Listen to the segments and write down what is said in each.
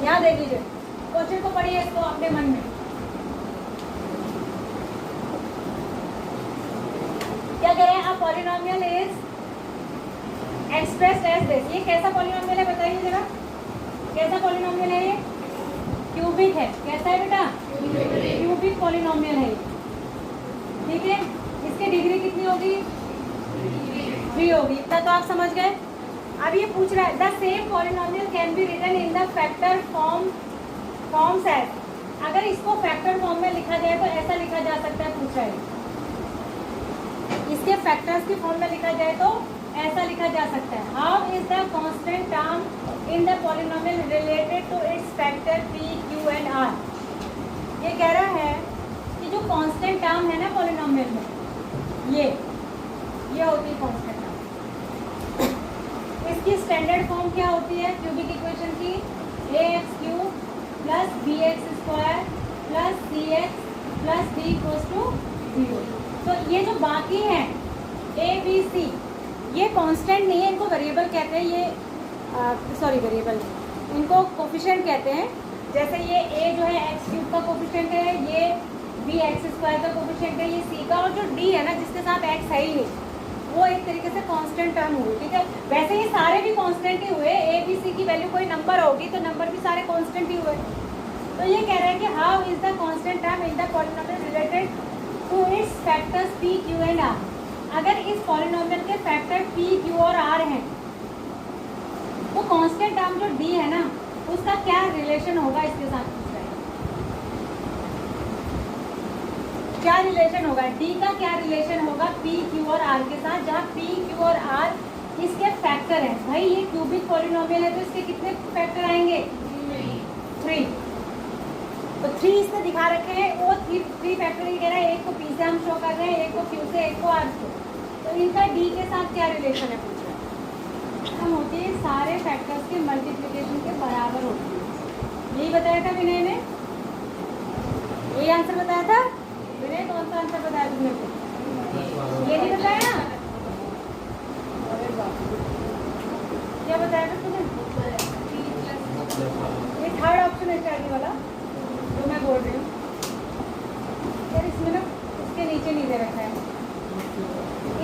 यहाँ देख लीजिए, क्वेश्चन को पढ़िए इसको अपने मन में। क्या कह रहे हैं? A polynomial is expressed as this. ये कैसा पॉलिनोमियल है बताइए जरा, कैसा पॉलिनोमियल है ये? क्यूबिक है। कैसा है बेटा? क्यूबिक पॉलिनोमियल है। ठीक है, इसकी डिग्री कितनी होगी? 3 होगी। इतना तो आप समझ गए। अब ये पूछ रहा है the same polynomial can be written in the factor forms as. अगर इसको फैक्टर फॉर्म में लिखा जाए तो ऐसा लिखा जा सकता है, पूछ रहा है इसके फैक्टर्स की फॉर्म में लिखा जाए तो ऐसा लिखा जा सकता है। How is the constant term in the polynomial related to its factor P Q and R. ये कह रहा है कि जो कांस्टेंट टर्म है ना पॉलिनोमियल में, ये होती है कांस्टेंट टर्म। इसकी स्टैंडर्ड फॉर्म क्या होती है क्यूबिक इक्वेशन की? ax cube plus bx square plus cx plus d equals to 0। तो ये जो बाकी हैं a b c, ये कांस्टेंट नहीं है, इनको वेरिएबल कहते हैं। ये सॉरी वेरिएबल नहीं, इनको कोफिशिएंट कहते हैं। जैसे ये a जो है x क्यूब का कोफिशिएंट है, ये b x स्क्वायर का कोफिशिएंट है, ये c का, और जो d है ना जिसके साथ x है ही नहीं, वो एक तरीके से कांस्टेंट टर्म हुई। ठीक है, वैसे ये सारे भी कांस्टेंट ही हुए। a b c की वैल्यू कोई नंबर होगी तो नंबर भी सारे कांस्टेंट ही हुए। तो ये कह रहा है कि how is the constant term in the polynomial related to its factors p q and r। अगर इस पॉलिनोमियल के फैक्टर p q और r हैं तो कांस्टेंट टर्म जो d है ना उसका क्या रिलेशन होगा इसके साथ? क्या रिलेशन होगा? d का क्या रिलेशन होगा p q और r के साथ, जहाँ p q और r इसके फैक्टर हैं। भाई ये क्यूबिक पॉलिनोमियल है तो इसके कितने फैक्टर आएंगे? 3। तो 3 इसने दिखा रखे हैं, वो 3 फैक्टर ही कह रहा है। एक को p से हम शो कर रहे हैं, एक को q से, एक को r से। तो इनका d के साथ क्या रिलेशन है पूछ रहे हैं। हम होती है सारे फैक्टर्स के मल्टीप्लिकेशन के बराबर होती है। यही बताया था विनय ने, यही आंसर बताया था विनय। कौन सा आंसर बताया तुमने को? ये नहीं बताया ना? क्या बताया था तुमने? ये थर्ड ऑप्शन है स्टार्टिंग वाला जो मैं बोल रही हूँ यार, इसमें ना इसके नीचे नहीं दे रखा है।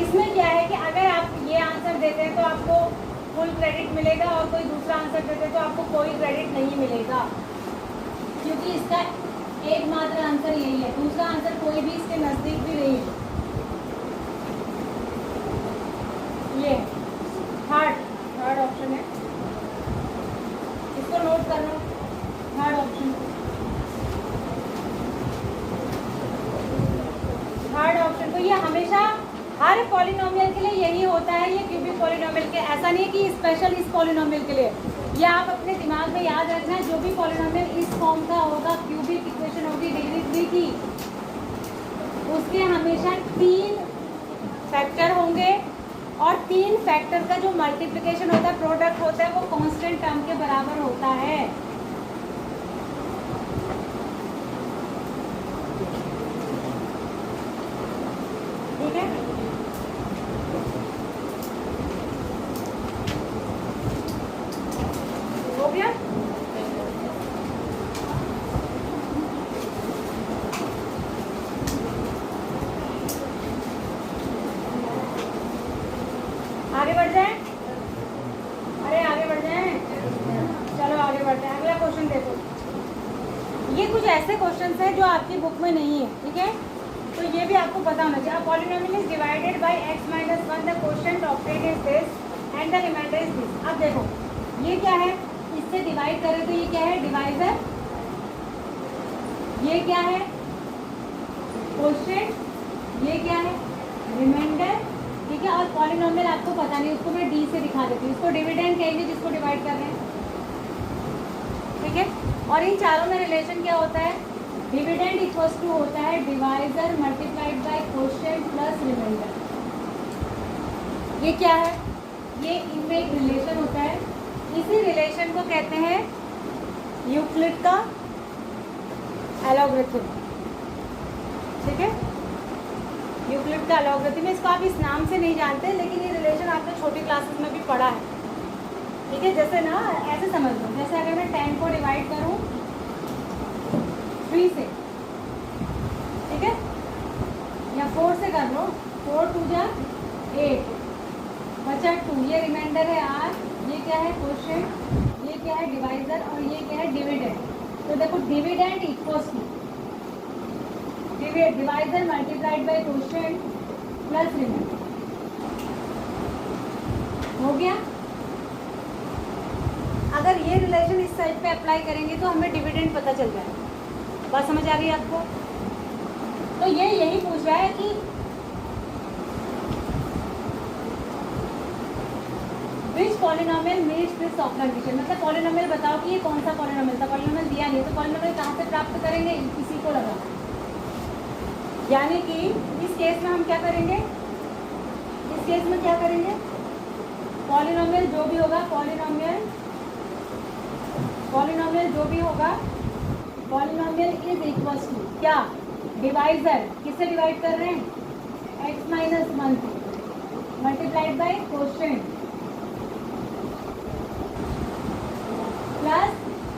इसमें क्या है कि अगर आप ये आंसर देते हैं तो आपको फुल क्रेडिट मिलेगा, और कोई दूसरा आंसर देते हैं तो आपको कोई क्रेडिट नहीं मिलेगा, क्योंकि इसका एकमात्र आंसर यही है। दूसरा आंसर कोई भी इसके नज़दीक भी नहीं है। ये थर्ड ऑप्शन है, इसको नोट कर लो। थर्ड ऑप्शन तो ये हमेशा हर पॉलिनोमियल के लिए यही होता है। ये क्यूबिक पॉलिनोमियल के ऐसा नहीं है कि स्पेशल इस पॉलिनोमियल के लिए। ये आप अपने दिमाग में याद रखना, जो भी पॉलिनोमियल इस फॉर्म का होगा, क्यूबिक इक्वेशन होगी डिग्री 3 की, उसके हमेशा 3 फैक्टर होंगे, और 3 फैक्टर का जो मल्टीप्लिकेशन होता है, प्रोडक्ट होता है, वो कांस्टेंट टर्म के बराबर होता है। ठीक है, हो गया? आगे बढ़ जाए? अरे आगे बढ़ जाए, चलो आगे बढ़ते हैं। अगला क्वेश्चन देखो। ये कुछ ऐसे क्वेश्चंस हैं जो आपकी बुक में नहीं है। ठीक है, तो ये भी आपको पता होना चाहिए। Polynomial is divided by x - 1, the quotient obtained is this and the remainder is this. अब देखो ये क्या है, इससे डिवाइड करें तो ये क्या है? डिवाइजर। ये क्या है? क्वोशिएंट। ये क्या है? रिमाइंडर। ठीक है, और पॉलिनोमियल आपको पता नहीं, उसको मैं d से दिखा देती हूँ। इसको डिविडेंड कहेंगे जिसको डिवाइड कर रहे हैं। ठीक है, और इन चारों में रिलेशन क्या होता है? डिविडेंड इक्वल्स टू होता है divisor multiplied by quotient plus remainder. ये क्या है? ये इनमें एक रिलेशन होता है। इसी रिलेशन को कहते हैं यूक्लिड का एलॉगरिथम। ठीक है, यूक्लिड का एलॉगरिथम। इसको आप इस नाम से नहीं जानते, लेकिन ये रिलेशन आपने छोटी क्लासेस में भी पढ़ा है। ठीक है, जैसे ना ऐसे समझ लो, जैसे अगर मैं मैं 10 को डिवाइड करूँ 3 से, ठीक है, या 4 से कर लो, 4 2 जा 8 बचा 2, ये रिमाइंडर है आर, ये क्या है क्वेश्चन, ये क्या है डिवाइजर और ये क्या है डिविडेंड। तो देखो dividend equals to divisor multiplied by question plus remainder. हो गया। अगर ये रिलेशन इस साइड पे अप्लाई करेंगे तो हमें डिविडेंड पता चल जाएगा। बात समझ आ गई आपको? तो ये यही पूछ रहा है कि विच पॉलिनोमियल मीट्स दिस कंडीशन, मतलब पॉलिनोमियल बताओ कि ये कौन सा पॉलिनोमियल था। पॉलिनोमियल दिया नहीं तो पॉलिनोमियल कहाँ से प्राप्त करेंगे, इसी को लगा। यानी कि इस केस में हम क्या करेंगे, इस केस में क्या करेंगे, पॉलिनोमियल जो भी होगा, पॉलिनोमियल जो भी होगा, पॉलिनोमियल इज इक्वल्स टू क्या, डिवाइजर, किससे डिवाइड कर रहे हैं, x minus 1 multiplied by quotient plus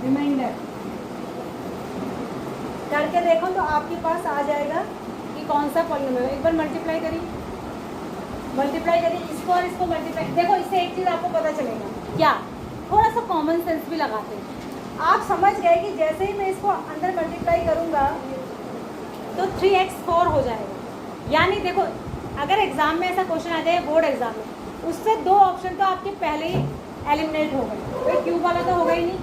remainder. करके देखो तो आपके पास आ जाएगा कि कौन सा पॉलिनोमियल। एक बार मल्टीप्लाई करिए इसको और इसको मल्टीप्लाई। देखो इससे एक चीज़ आपको पता चलेगा क्या, थोड़ा सा कॉमन सेंस भी लगाते हैं। आप समझ गए कि जैसे ही मैं इसको अंदर मल्टीप्लाई करूँगा तो 3x 4 हो जाएगा। यानी देखो अगर एग्ज़ाम में ऐसा क्वेश्चन आ जाए बोर्ड एग्जाम में, उससे 2 ऑप्शन तो आपके पहले ही एलिमिनेट हो गए। भाई क्यूब वाला तो होगा ही नहीं,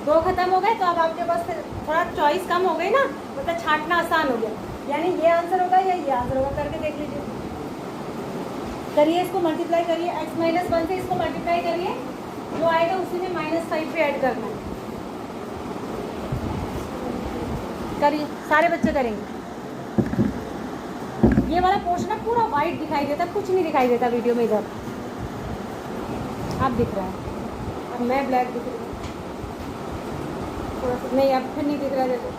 2 खत्म हो गए, तो अब आपके पास थोड़ा चॉइस कम हो गई ना, मतलब छांटना आसान हो गया। यानी ये आंसर होगा या ये आंसर होगा, करके देख लीजिए। करिए इसको मल्टीप्लाई करिए, x माइनस 1 से इसको मल्टीप्लाई करिए, जो आएगा उसी में -5 पे ऐड करना है। करिए, सारे बच्चे करेंगे। ये वाला पोर्शन ना पूरा वाइट दिखाई देता, कुछ नहीं दिखाई देता वीडियो में। इधर आप दिख रहा है, अब मैं ब्लैक दिख रही हूँ थोड़ा सा, नहीं अब फिर नहीं दिख रहा है। देखो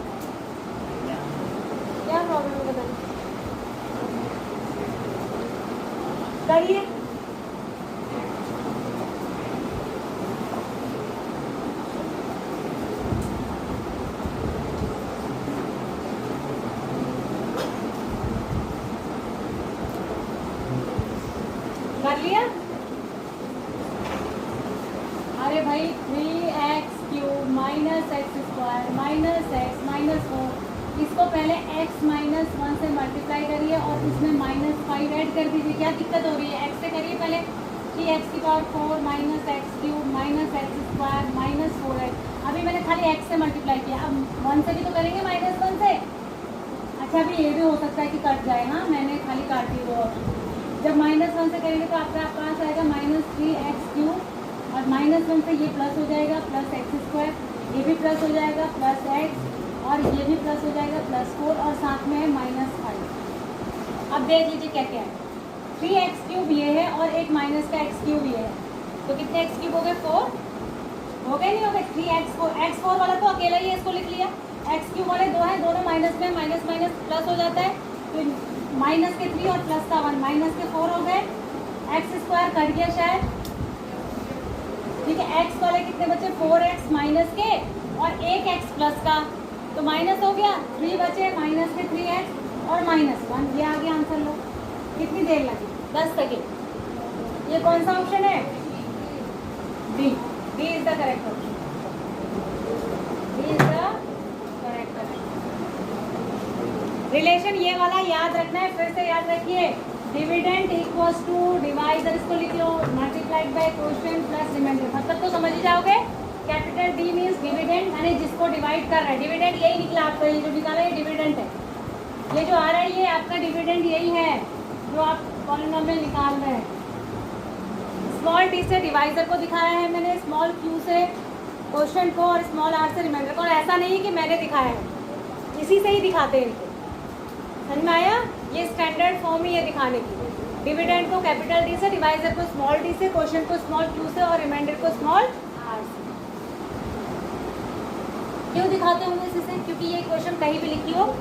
क्या प्रॉब्लम है बताइए। करिए, कर लिया। अरे भाई 3x³ minus x² minus x minus 4, इसको पहले x माइनस 1 से मल्टीप्लाई करिए और इसमें -5 ऐड कर दीजिए। क्या दिक्कत हो रही है, x से करिए पहले। 3x⁴ minus x³ minus x² minus 4x। अभी मैंने खाली x से मल्टीप्लाई किया, अब 1 से भी तो करेंगे -1 से। अच्छा अभी ये भी हो सकता है कि कट जाए, हाँ मैंने खाली काट दी वो। जब -1 से करेंगे तो आपका पास आएगा -3x³ और -1 से ये प्लस हो जाएगा प्लस x², ये भी प्लस हो जाएगा प्लस x और ये भी प्लस हो जाएगा +4 और साथ में है -5। अब देख लीजिए क्या क्या है, 3x³ ये है और एक माइनस का x³ ये है, तो कितने x³ हो गए, 4 हो गए, नहीं हो गए। 3x4, x4 वाला तो अकेला ही है, इसको लिख लिया। x³ वाले 2 हैं, दोनों माइनस में, माइनस माइनस प्लस हो जाता है, तो माइनस के 3 और प्लस का 1, माइनस के 4 हो गए। x² कट गया शायद, ठीक है। x वाले कितने बचे, 4x माइनस के और एक x प्लस का, तो माइनस हो गया, 3 बचे, माइनस के 3x और -1। ये आ गया आंसर। लो कितनी देर लगी, 10 सेकेंड। ये कौन सा ऑप्शन है, D is the correct option, D is the correct option. Relation ये वाला याद रखना है, फिर से याद रखिए, डिविडेंड इक्वल्स टू डिवाइजर, इसको लिख लो, multiplied by quotient plus remainder. मतलब तो समझ ही जाओगे, कैपिटल डी मीन्स डिविडेंड, यानी जिसको डिवाइड कर रहा है। डिविडेंड यही निकला आपका, ये जो निकाला है डिविडेंड है, ये जो आ रहा है ये आपका डिविडेंड यही है जो आप पॉलिनोमियल निकाल रहे हैं। स्मॉल डी से डिवाइजर को दिखाया है मैंने, स्मॉल क्यू से क्वोशिएंट को और स्मॉल आर से रिमाइंडर को। और ऐसा नहीं है कि मैंने दिखाया है, इसी से ही दिखाते हैं इनको। समझ में आया, ये स्टैंडर्ड फॉर्म ही है दिखाने की। डिविडेंड को कैपिटल डी से, डिवाइजर को स्मॉल डी से, क्वोशिएंट को स्मॉल क्यू से और रिमाइंडर को स्मॉल आर से। क्यों दिखाते होंगे इसी से, क्योंकि ये क्वेश्चन कहीं भी लिखी हो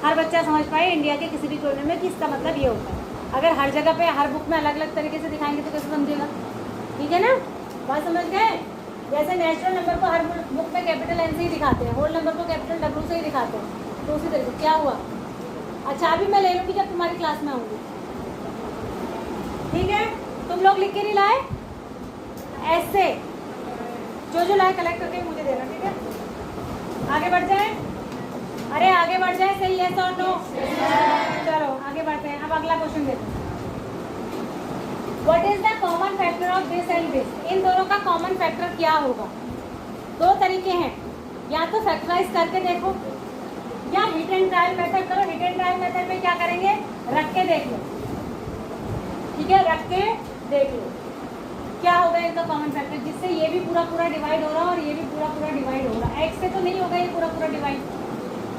हर बच्चा समझ पाए इंडिया के किसी भी कोने में कि इसका मतलब ये होता है। अगर हर जगह पे हर बुक में अलग अलग तरीके से दिखाएंगे तो कैसे समझेगा, ठीक है ना, बात समझ गए। जैसे नेचुरल नंबर को हर बुक में कैपिटल एन से ही दिखाते हैं, होल नंबर को कैपिटल डब्ल्यू से ही दिखाते हैं, तो उसी तरीके क्या हुआ। अच्छा अभी मैं ले लूँगी जब तुम्हारी क्लास में आऊँगी, ठीक है। तुम लोग लिख के नहीं लाए, ऐसे जो लाए कलेक्ट करके मुझे देना, ठीक है। आगे बढ़ जाए, अरे आगे बढ़ जाए, सही है और नो। चलो आगे बढ़ते हैं। अब अगला क्वेश्चन देखो, what is the common factor of this and this. इन दोनों का कॉमन फैक्टर क्या होगा। दो तरीके हैं, या तो फैक्टराइज करके देखो या हिट एंड ट्रायल मेथड करो। हिट एंड ट्रायल मेथड में क्या करेंगे, रख के देख लो, ठीक है, रख के देख लो क्या होगा इनका कॉमन फैक्टर, जिससे ये भी पूरा पूरा डिवाइड हो रहा है और ये भी पूरा पूरा डिवाइड हो रहा है। एक्स से तो नहीं होगा ये पूरा पूरा डिवाइड,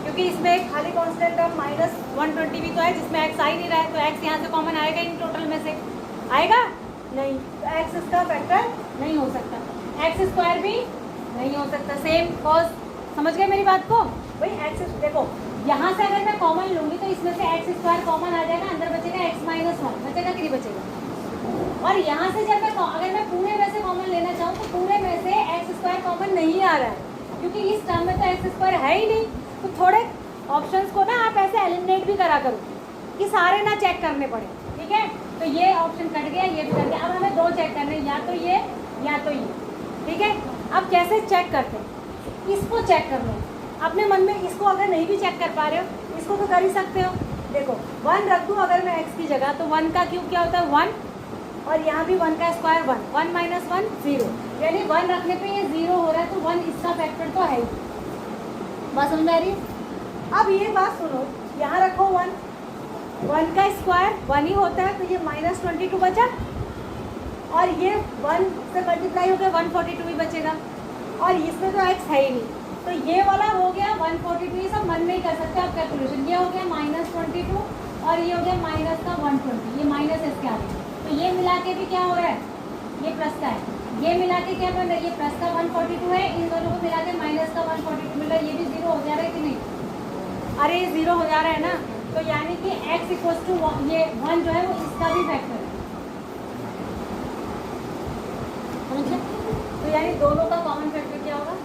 क्योंकि इसमें एक खाली कांस्टेंट टर्म -120 भी तो है जिसमें एक्स आ ही नहीं रहा है, तो एक्स यहाँ से कॉमन आएगा इन टोटल में से, आएगा नहीं, तो एक्स इसका फैक्टर नहीं हो सकता, एक्स स्क्वायर भी नहीं हो सकता। सेम कॉज, समझ गए मेरी बात को भाई। एक्स देखो यहाँ से अगर मैं कॉमन लूँगी तो इसमें से एक्स स्क्वायर कॉमन आ जाएगा, अंदर बचेगा x-1 बचेगा कि नहीं बचेगा। और यहाँ से जब मैं अगर मैं पूरे में से कॉमन लेना चाहूँ तो पूरे में से एक्स स्क्वायर कॉमन नहीं आ रहा है, क्योंकि इस टर्म में तो एक्स स्क्वायर है ही नहीं। तो थोड़े ऑप्शंस को ना आप ऐसे एलिमिनेट भी करा करो कि सारे ना चेक करने पड़े, ठीक है। तो ये ऑप्शन कट गया, ये भी कट गया। अब हमें दो चेक करने, या तो ये या तो ये, ठीक है। अब कैसे चेक करते हैं, इसको चेक कर लो अपने मन में। इसको अगर नहीं भी चेक कर पा रहे हो, इसको तो कर ही सकते हो। देखो 1 रख दूँ अगर मैं x की जगह, तो 1 का क्यूब क्या होता है 1, और यहाँ भी 1 का स्क्वायर 1, 1 - 1 0, यानी 1 रखने पे ये 0 हो रहा है, तो 1 इसका फैक्टर तो है ही। बात समझ आ रही है। अब ये बात सुनो, यहाँ रखो 1, 1 का स्क्वायर 1 ही होता है, तो ये -22 बचा, और ये 1 से मल्टीप्लाई हो गया 142 ही बचेगा, और इसमें तो x है ही नहीं, तो ये वाला हो गया 142। ये सब मन में ही कर सकते हो आप कैलकुलेशन। ये हो गया -22 और ये हो गया माइनस का 120, ये माइनस इसके आगे, तो ये मिला के भी क्या हो रहा है, ये प्लस का है, ये मिला के क्या बन रहा है, ये प्लस का 142 है, इन दोनों को मिला के माइनस का 142 मिल रहा है, ये भी 0 हो जा रहा है कि नहीं। अरे ये 0 हो जा रहा है ना, तो यानी कि x = 1, ये 1 जो है वो इसका भी फैक्टर है, समझिए। तो यानी दोनों का कॉमन फैक्टर क्या होगा,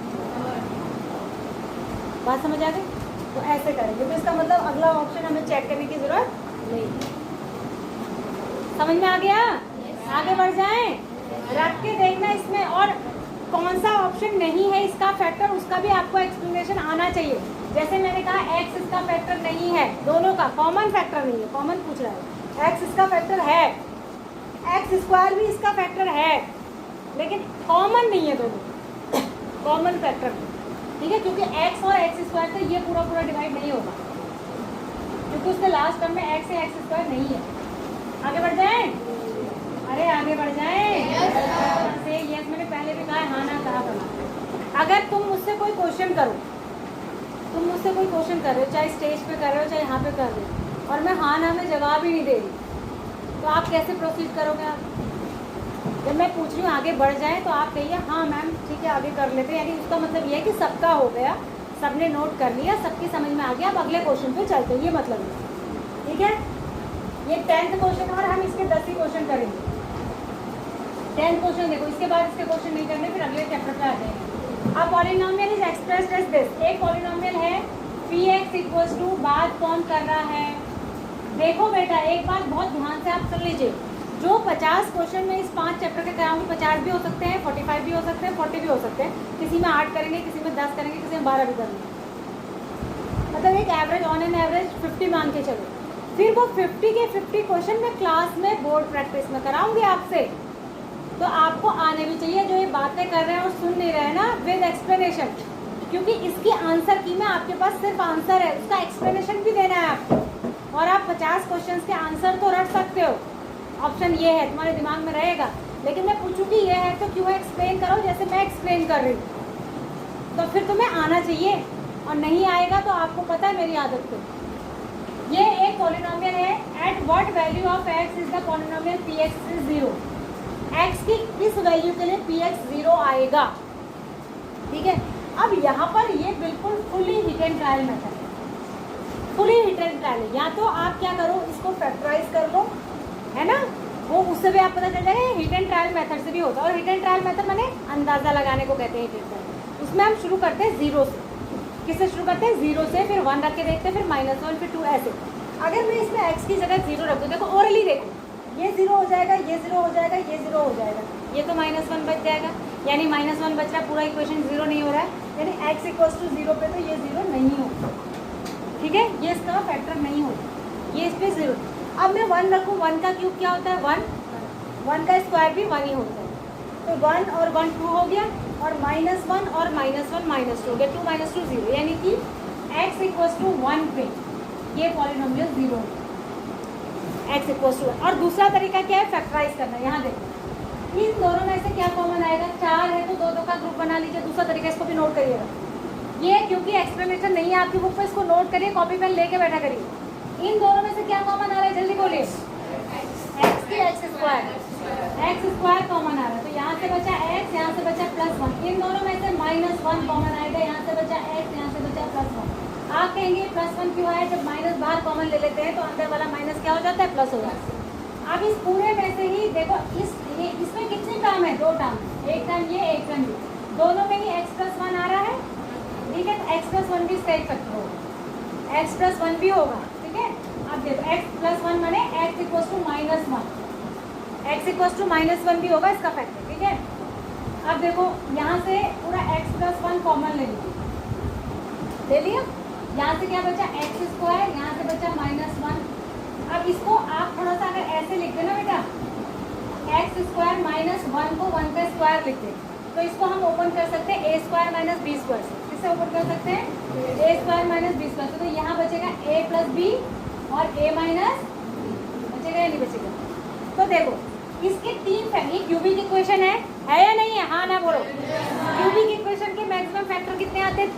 बात समझ आ गई। तो ऐसे करेंगे, तो इसका मतलब अगला ऑप्शन हमें चेक करने की जरूरत नहीं। समझ में आ गया। आगे बढ़ जाएं, रख के देखना इसमें, और कौन सा ऑप्शन नहीं है इसका फैक्टर, उसका भी आपको एक्सप्लेनेशन आना चाहिए। जैसे मैंने कहा x इसका फैक्टर नहीं है, दोनों का कॉमन फैक्टर नहीं है, कॉमन पूछ रहा है, x इसका फैक्टर है, एक्स स्क्वायर भी इसका फैक्टर है, लेकिन कॉमन नहीं है दोनों, कॉमन फैक्टर, ठीक है। क्योंकि x और एक्स स्क्वायर से ये पूरा पूरा डिवाइड नहीं होगा, क्योंकि उसके लास्ट टर्म में x है, एक्स स्क्वायर नहीं है। आगे बढ़ जाएं, अरे आगे बढ़ जाएं। यस मैंने पहले भी कहा, हाँ ना कहा बना। अगर तुम मुझसे कोई क्वेश्चन करो, तुम मुझसे कोई क्वेश्चन कर रहे हो, चाहे स्टेज पे कर रहे हो चाहे यहाँ पे कर रहे हो, और मैं हाँ ना में जवाब ही नहीं दे रही, तो आप कैसे प्रोसीड करोगे। आप जब मैं पूछ रही हूँ आगे बढ़ जाए तो आप कहिए हाँ मैम ठीक है आगे कर लेते हैं, यानी उसका मतलब ये है कि सबका हो गया, सबने नोट कर लिया, सबकी समझ में आ गया, अब अगले क्वेश्चन पे चलते हैं, ये मतलब है, ठीक है। ये 10th क्वेश्चन, और हम इसके 10 ही क्वेश्चन करेंगे। 10th क्वेश्चन देखो, इसके बाद इसके क्वेश्चन नहीं करने, फिर अगले चैप्टर पे आ जाएंगे। अब polynomial is expressed as this, एक पॉलिनोमियल है px = बात कौन कर रहा है। देखो बेटा एक बात बहुत ध्यान से आप सुन लीजिए, जो 50 क्वेश्चन में इस 5 चैप्टर के कराऊंगी, 50 भी हो सकते हैं, 45 भी हो सकते हैं, 40 भी हो सकते हैं, किसी में 8 करेंगे, किसी में 10 करेंगे, किसी में 12 भी करेंगे, मतलब एक एवरेज ऑन एन एवरेज 50 मान के चलो। फिर वो 50 के 50 क्वेश्चन मैं क्लास में बोर्ड प्रैक्टिस में कराऊंगी आपसे, तो आपको आने भी चाहिए। जो ये बातें कर रहे हैं और सुन नहीं रहे हैं ना, विद एक्सप्लेनेशन, क्योंकि इसकी आंसर की में आपके पास सिर्फ आंसर है, उसका एक्सप्लेनेशन भी देना है आपको, और आप 50 क्वेश्चन के आंसर तो रख सकते हो, ऑप्शन ये है तुम्हारे दिमाग में रहेगा, लेकिन मैं पूछूंगी ये है तो क्यों एक्सप्लेन करो जैसे मैं एक्सप्लेन कर रही हूँ, तो फिर तुम्हें आना चाहिए, और नहीं आएगा तो आपको पता है मेरी आदत को। ये एक पॉलिनोमियल है, at what value of x is the polynomial px is 0, x की किस वैल्यू के लिए px 0 आएगा, ठीक है। अब यहाँ पर ये बिल्कुल fully hit and trial method है, फुली हिट एंड ट्रायल है। या तो आप क्या करो, इसको फैक्टराइज कर लो, है ना, वो उससे भी आप पता चल जाएगा। हिट एंड ट्रायल मेथड से भी होता है, और हिट एंड ट्रायल मेथड मैंने अंदाज़ा लगाने को कहते हैं हिट एंड ट्रायल। उसमें हम शुरू करते हैं जीरो से। किससे शुरू करते हैं? जीरो से, फिर 1 रख के देखते हैं, फिर -1, फिर 2, ऐसे। अगर मैं इसमें x की जगह 0 रख दूँ, देखो ओरली देखो, ये 0 हो जाएगा, ये 0 हो जाएगा, ये 0 हो जाएगा, ये तो -1 बच जाएगा, यानी -1 बच रहा है, पूरा इक्वेशन 0 नहीं हो रहा है, यानी x = 0 पे तो ये 0 नहीं होगा। ठीक है, ये इसका फैक्टर नहीं होगा, ये इस पर 0। अब मैं 1 रखूँ, 1 का क्यूब क्या होता है? 1 का स्क्वायर भी 1 ही होता है, तो 1 और 1 2 हो गया, और -1 और -1 -2 हो गया, 2 - 2 0, यानी कि x = 1 पे ये पॉलिनोमियल 0 है, x = 1। और दूसरा तरीका क्या है? फैक्टराइज करना। यहाँ देखो, इन दोनों में से क्या कॉमन आएगा? 4 है तो 2 का ग्रुप बना लीजिए। दूसरा तरीका, इसको भी नोट करिएगा, ये क्योंकि एक्सप्लेनेशन नहीं है आपकी बुक पे, इसको नोट करिए, कॉपी पेन लेके बैठा करिए। इन दोनों में से क्या कॉमन आ रहा है? जल्दी बोलिए। x की x² कॉमन आ रहा है, तो यहाँ से बचा x, यहाँ से बचा +1। इन दोनों में से -1 कॉमन आएगा, यहाँ से बचा x, यहाँ से बचा +1। आप कहेंगे +1 क्यों आया? जब माइनस बाहर कॉमन ले लेते हैं तो अंदर वाला माइनस क्या हो जाता है? प्लस हो जाता है। अब इस पूरे में से ही देखो, इसमें कितने टर्म है? 2 टर्म, एक टर्म ये, एक टर्म ये, दोनों में ही x + 1 आ रहा है। ठीक है, तो x + 1 भी इसका एक फैक्टर होगा, x + 1 भी होगा। ठीक है, अब देखो x + 1 माने x = -1, x = -1 भी होगा इसका फैक्टर। ठीक है, अब देखो यहाँ से पूरा x + 1 कॉमन ले लीजिए, ले लिया। यहाँ से क्या बचा? x², यहाँ से बचा -1। अब इसको आप थोड़ा सा अगर ऐसे लिख देना बेटा, x² -1 को 1 का स्क्वायर लिख दें, तो इसको हम ओपन कर सकते हैं a² - b² से। किससे ओपन कर सकते हैं? a² - b² से। तो यहाँ बचेगा a + b और a - बचेगा या नहीं बचेगा? तो देखो, इसके 3 फैक्टर, क्यूबिक इक्वेशन है या नहीं है? हाँ ना बोलो। क्यूबिक इक्वेशन के मैक्सिमम फैक्टर कितने आते हैं?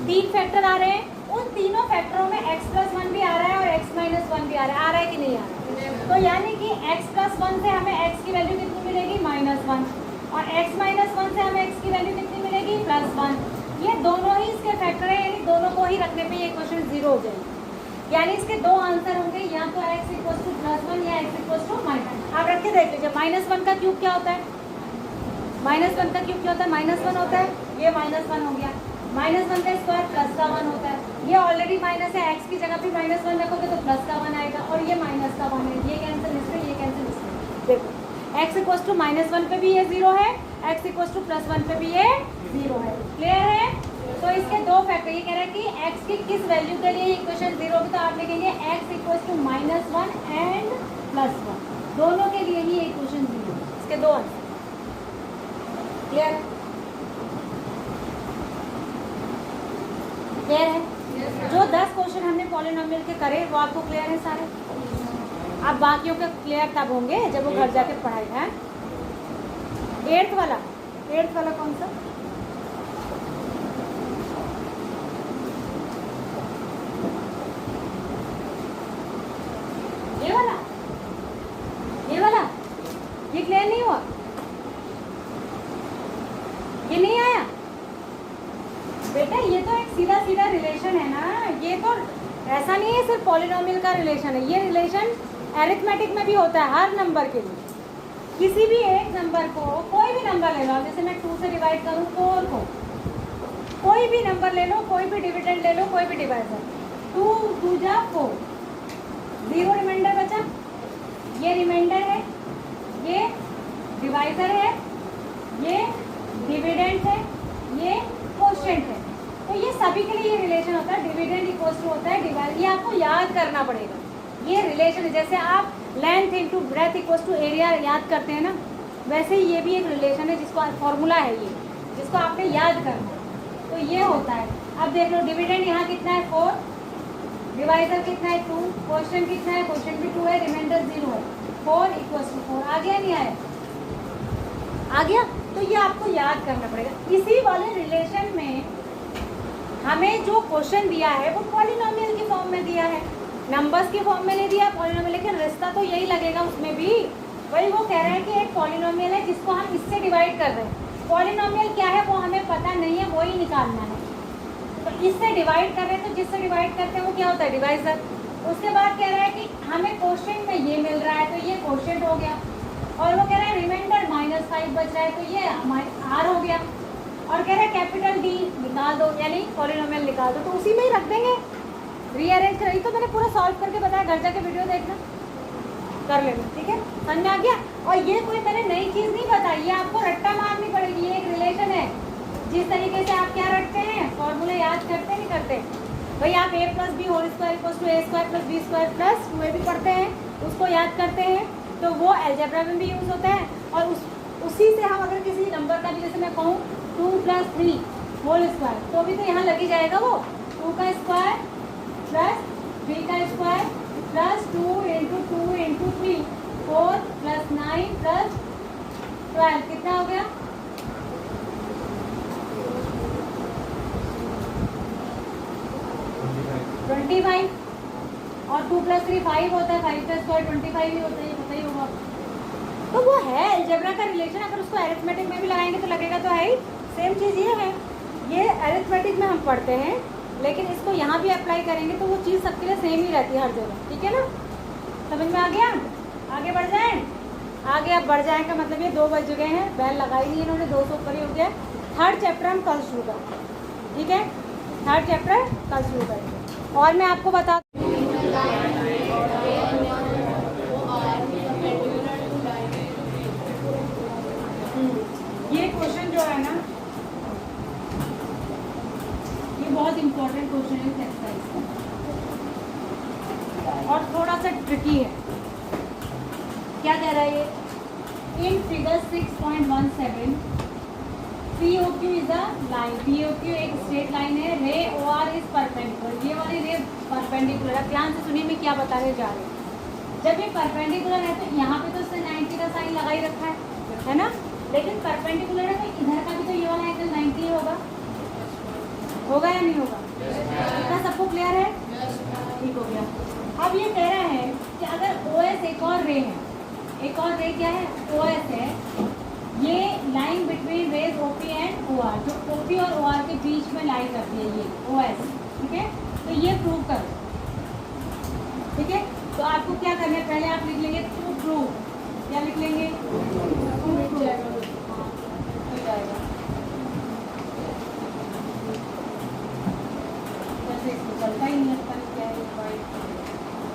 3 फैक्टर आ रहे हैं। उन तीनों फैक्टरों में x + 1 भी आ रहा है और x - 1 भी आ रहा है कि नहीं आ रहा है? तो यानी कि x + 1 से हमें x की वैल्यू कितनी मिलेगी? -1, और x - 1 से हमें x की वैल्यू कितनी मिलेगी? +1। ये दोनों ही इसके फैक्टर है, यानी दोनों को ही रखने पे ये इक्वेशन 0 हो जाएगी। यानी इसके 2 आंसर होंगे, या तो x = +1 या x = -1। आप रख के देख लीजिए, -1 का क्यूब क्या होता है? -1 का क्यूब क्या होता है? -1 होता है, ये -1 हो गया, -1 का स्क्वायर +1 होता है, ये ऑलरेडी माइनस है, x की जगह पे -1 रखोगे तो +1 आएगा, और ये -1 है, ये कैंसिल इससे, ये कैंसिल इससे। देखो, x = -1 पे भी ये 0 है, x = +1 पे भी ये 0 है। क्लियर है? तो इसके 2 फैक्टर, ये कह रहा है कि x की किस वैल्यू के लिए इक्वेशन 0 होगी, तो आप लिखेंगे x = -1 एंड +1, दोनों के लिए ही इक्वेशन 0। इसके 2 आंसर। क्लियर है? क्लियर है? जो 10 क्वेश्चन हमने पॉलिनोमियल के करे वो आपको क्लियर है सारे? अब बाकियों के क्लियर तब होंगे जब वो घर जाके पढ़ाएगा। 8th वाला कौन सा? ये वाला ये क्लियर नहीं हुआ? ये नहीं आया बेटा? ये तो एक सीधा रिलेशन है ना, ये तो ऐसा नहीं है सिर्फ पॉलिनोमियल का रिलेशन है, ये रिलेशन एरिथमेटिक में भी होता है हर नंबर के लिए। किसी भी एक नंबर को, कोई भी नंबर ले लो, जैसे मैं 2 से डिवाइड करूँ 4 को, कोई भी नंबर ले लो, कोई भी डिविडेंड ले लो, कोई भी डिवाइजर, 2 × 2 = 4, 0 रिमाइंडर बचा, ये रिमाइंडर है, ये डिवाइजर है, ये डिविडेंड है, ये कोशेंट है। तो ये सभी के लिए ये रिलेशन होता है, डिविडेंड = होता है डिवाइड, ये आपको याद करना पड़ेगा। ये रिलेशन है, जैसे आप लेंथ इंटू ब्रेथ = एरिया याद करते हैं ना, वैसे ही ये भी एक रिलेशन है, जिसको फॉर्मूला है ये, जिसको आपने याद करना है। तो ये होता है। अब देख लो, डिविडेंड यहाँ कितना है? 4, डिवाइजर कितना है? 2, कोशेंट कितना है? कोशेंट भी 2 है, रिमाइंडर 0 है, 4 = 4। आ गया नहीं आया? आ गया। तो ये आपको याद करना पड़ेगा। इसी वाले रिलेशन में हमें जो क्वेश्चन दिया है वो पॉलिनोमियल की फॉर्म में दिया है, नंबर्स की फॉर्म में नहीं दिया पॉलिनोमियल, लेकिन रिश्ता तो यही लगेगा उसमें भी। वही वो कह रहे हैं कि एक पॉलिनोमियल है जिसको हम इससे डिवाइड कर रहे हैं। पॉलिनोमियल क्या है वो हमें पता नहीं है, वो ही निकालना है। तो इससे डिवाइड कर रहे हैं, तो जिससे डिवाइड करते हैं वो क्या होता है? डिवाइजर। उसके बाद कह रहा है कि हमें क्वोशिएंट में ये मिल रहा है तो ये क्वोशिएंट हो गया, और वो कह रहा है रिमाइंडर -5 बच रहा है तो ये आर हो गया, और कह रहा है कैपिटल डी निकाल दो, यानी पॉलिनोमियल निकाल दो, तो उसी में ही रख देंगे। रीअरेंज करेंगे तो मैंने पूरा सॉल्व करके बताया, घर जाके वीडियो देखना, कर लेना, ठीक है, समझ में आ गया। और ये कोई मैंने नई चीज़ नहीं बताई, ये आपको रट्टा मारनी पड़ेगी, ये एक रिलेशन है। जिस तरीके से आप क्या रखते हैं, फॉर्मूला याद करते नहीं करते भाई, आप a + b whole square equals to a² + b² + 2ab पढ़ते हैं, उसको याद करते हैं, तो वो अलजेब्रा में भी यूज़ होता है। और उसी से हम अगर किसी नंबर का भी, जैसे मैं कहूँ 2 + 3 होल स्क्वायर, तो भी तो यहाँ लगी जाएगा वो 2 का स्क्वायर प्लस 3 का स्क्वायर प्लस 2 × 2 × 3 4 + 9 + 12 कितना हो गया? 25। और 2 + 3 5 होता है, 5 का स्क्वायर 25 ही होता है, ये पता ही होगा। तो वो है अलजेब्रा का रिलेशन, अगर उसको अरिथमेटिक में भी लगाएंगे तो लगेगा तो है ही। सेम चीज़ ये है, ये अरिथमेटिक में हम पढ़ते हैं, लेकिन इसको यहाँ भी अप्लाई करेंगे तो वो चीज़ सबके लिए सेम ही रहती है हर जगह, ठीक है ना? समझ में आ गया? आगे बढ़ जाएं? आगे अब बढ़ जाएं का मतलब ये 2 बज गए हैं, बैल लगाई दी इन्होंने, 200 ऊपर ही हो गया। थर्ड चैप्टर हम कल शुरू करेंगे, ठीक है? थर्ड चैप्टर कल शुरू करेंगे। और मैं आपको बता ये क्वेश्चन जो है ना, ये बहुत इंपॉर्टेंट क्वेश्चन है एक्सरसाइज का, और थोड़ा सा ट्रिकी है। क्या कह रहा है ये? In figure 6.17 POQ is a line, POQ एक स्ट्रेट लाइन है, रे OR इज परपेंडिकुलर, ये वाली रे परपेंडिकुलर है। ध्यान से सुनिए मैं क्या बताने जा रही हूँ। जब ये परपेंडिकुलर है तो यहाँ पे तो इसने 90 का साइन लगा ही रखा है ना, लेकिन परपेंडिकुलर है तो इधर का भी तो ये वाला एंगल 90 होगा या नहीं होगा? इतना सबको क्लियर है? ठीक हो गया। अब ये कह रहा है कि अगर OS एक और रे है, एक और रे क्या है? OS है, ये line between rays OP and OR, जो OP और OR के बीच में लाई करती है, ये OS, ठीक है? तो ये प्रूव करो, ठीक है? तो आपको क्या करना है, पहले आप लिख लेंगे टू प्रूव, क्या लिख लेंगे? हो जाएगा, जैसे इसको चलता ही नहीं लगता क्या है,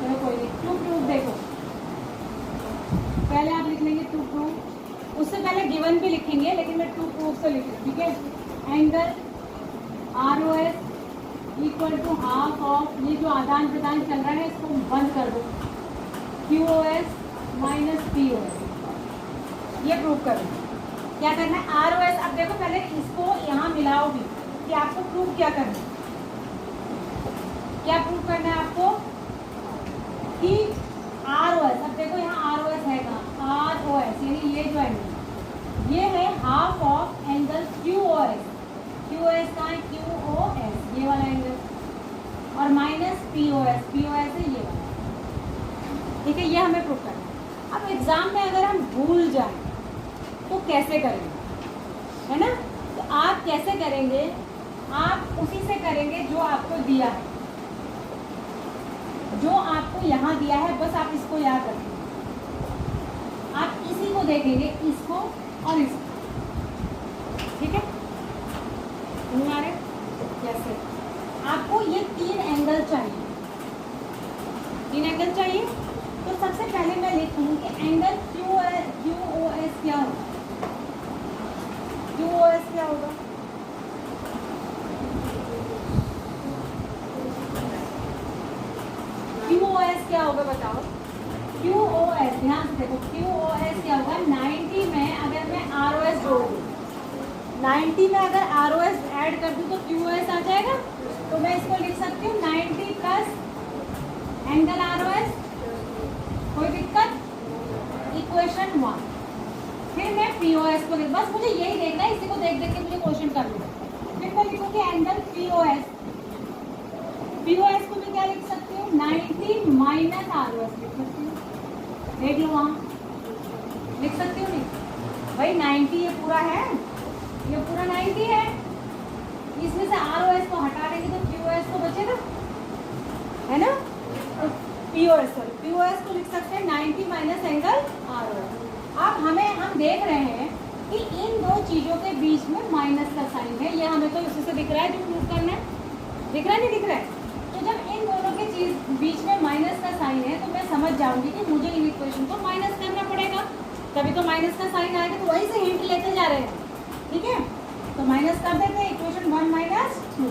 चलो कोई नहीं। टू प्रूव देखो, पहले आप लिख लेंगे टू प्रूव, उससे पहले गिवन भी लिखेंगे, लेकिन मैं टू प्रूफ से लिख रही हूँ, ठीक है? Angle ROS equal to half of, ये जो आदान प्रदान चल रहा है इसको बंद कर दो, QOS माइनस POS, ये प्रूव करो। क्या करना है? ROS, अब देखो पहले इसको यहाँ मिलाओ भी कि आपको प्रूव क्या करना है, क्या प्रूव करना है आपको कि ROS, अब देखो यहाँ ROS है कहाँ? ROS यानी ये जो एंगल, ये है half of angle QOS, QOS कहाँ है? QOS, ये वाला एंगल, और माइनस POS, POS है ये वाला, ठीक है? ये हमें प्रूव करना है। अब एग्जाम में अगर हम भूल जाएं तो कैसे करेंगे, है ना? तो आप कैसे करेंगे? आप उसी से करेंगे जो आपको दिया है, जो आपको यहाँ दिया है, बस आप इसको याद रखेंगे, आप इसी को देखेंगे, इसको और इसको, ठीक है? हमारे कैसे आपको ये 3 एंगल चाहिए, 3 एंगल चाहिए। तो सबसे पहले मैं लिखूँ कि एंगल QOS क्या होगा? QOS क्या होगा? QOS क्या होगा बताओ? QOS ध्यान से देखो, QOS क्या होगा? 90 में अगर मैं ROS जोड़ दूँ, 90 में अगर ROS ऐड कर दूँ तो QOS आ जाएगा। तो मैं इसको लिख सकती हूँ 90 प्लस एंगल ROS, कोई दिक्कत? इक्वेशन 1। फिर मैं POS को लिख, बस मुझे यही देखना है, इसी को देख देख के मुझे क्वेश्चन करना है। फिर मैं लिखूँगी एंगल POS, POS को मैं क्या लिख सकती हूँ? 90 माइनस ROS लिख सकती हूँ, देख लो वहाँ लिख सकती हूँ नहीं भाई? 90 ये पूरा है, ये पूरा 90 है, इसमें से ROS को हटा देंगे तो QOS को बचेगा, है ना? तो POS को लिख सकते हैं 90 माइनस एंगल ROS। अब हम देख रहे हैं कि इन दो चीज़ों के बीच में माइनस का साइन है, ये हमें तो उसी से दिख रहा है जो प्रूव करना है, दिख रहा है नहीं दिख रहा है? तो जब इन दोनों के चीज बीच में माइनस का साइन है तो मैं समझ जाऊंगी कि मुझे इन इक्वेशन को माइनस करना पड़ेगा, तभी तो माइनस का साइन आएगा। तो वही से हिंट लेते जा रहे हैं, ठीक है? तो माइनस कर देते हैं इक्वेशन 1 माइनस 2,